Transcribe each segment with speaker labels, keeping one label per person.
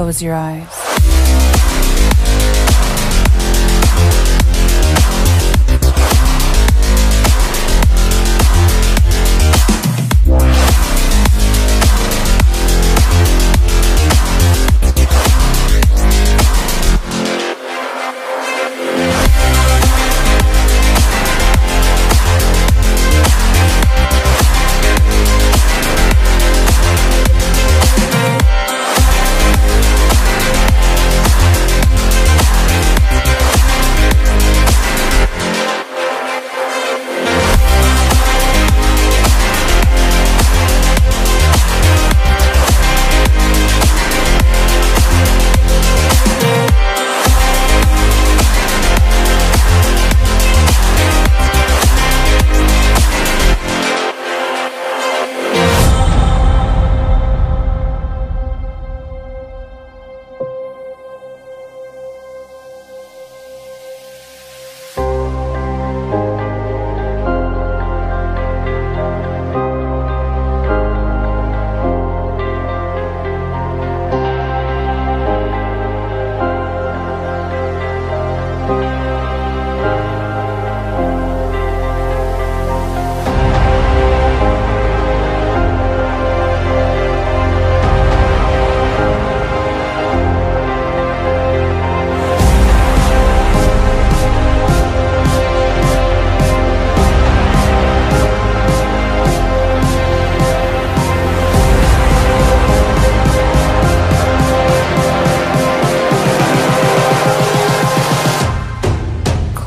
Speaker 1: Close your eyes.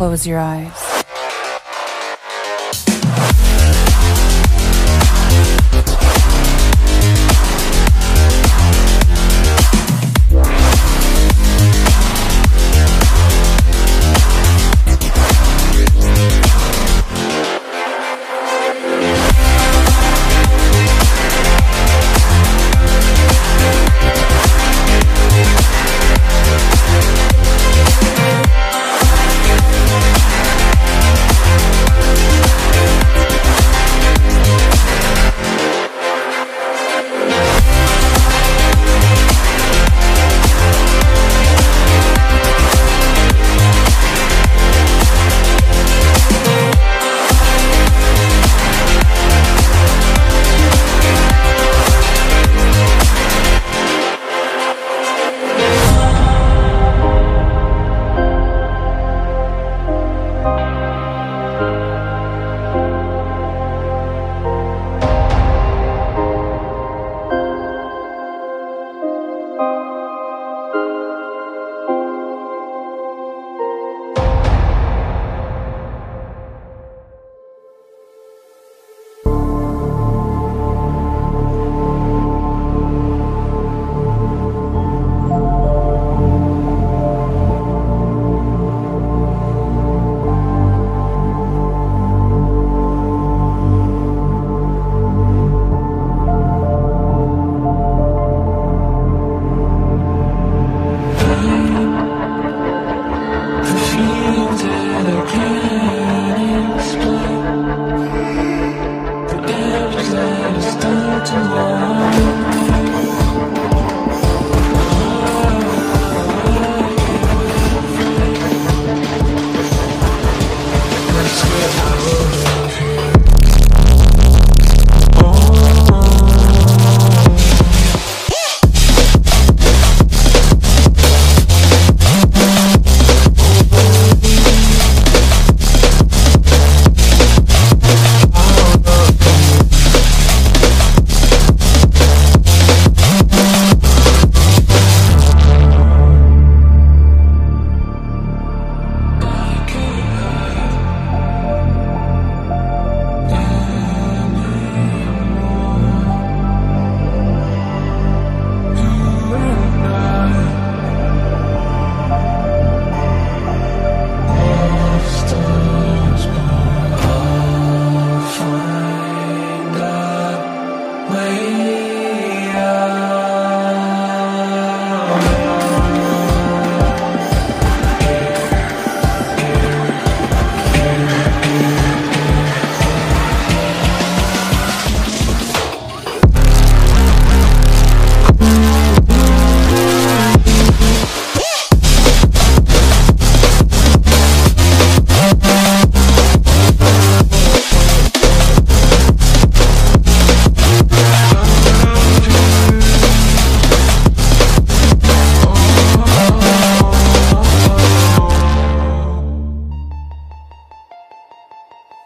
Speaker 1: Close your eyes.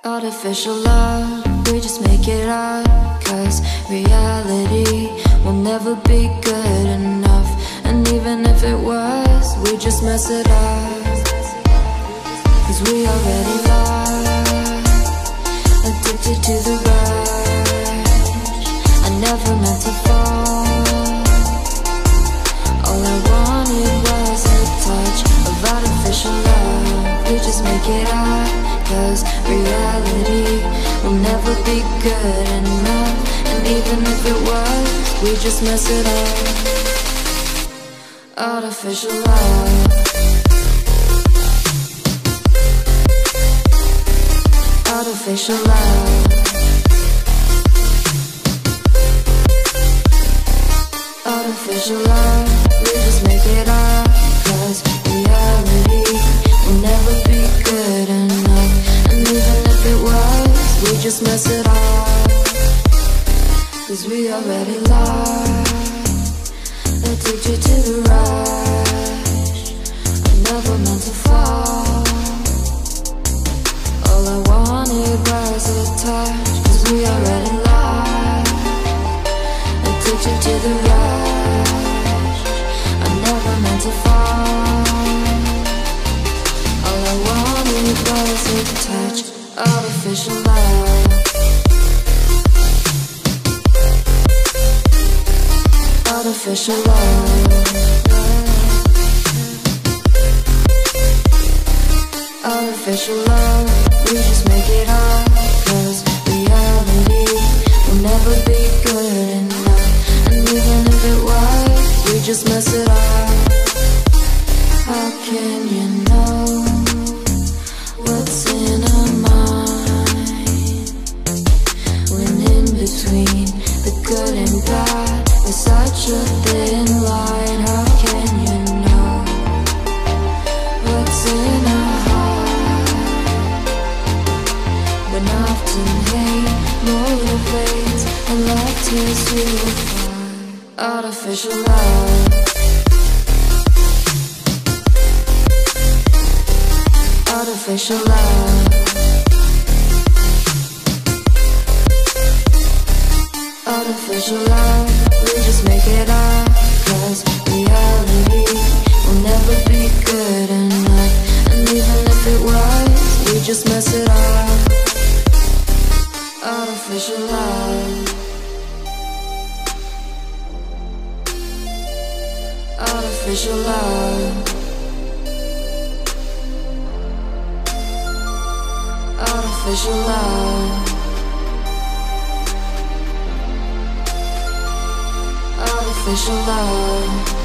Speaker 2: Artificial love, we just make it up, 'cause reality will never be good enough. And even if it was, we just mess it up, 'cause we already lost, addicted to the rush. I never meant to fall. All I wanted was a touch of artificial love. We just make it up, 'cause reality will never be good enough. And even if it was, we just mess it up. Artificial love. Artificial love. Artificial love. We just make it up, 'cause reality will never be good enough. And even if it was, we just mess it up, 'cause we already lost, addicted to the rush. I never meant to fall. All I wanted was a touch, 'cause we already lost, addicted to the rush. I never meant to fall. All I wanted was a touch. Artificial love. Artificial love. Artificial love. We just make it up, 'cause reality will never be good enough. And even if it was, we just mess it up. How can you know what's in our mind, when in between the good and bad is such a thin line? How can you know what's in our heart, when often hate motivates and love tears you apart? Artificial love. Artificial love. Artificial love. We just make it up, 'cause reality will never be good enough. And even if it was, we just mess it up. Artificial love. Artificial love. Artificial love. Artificial love.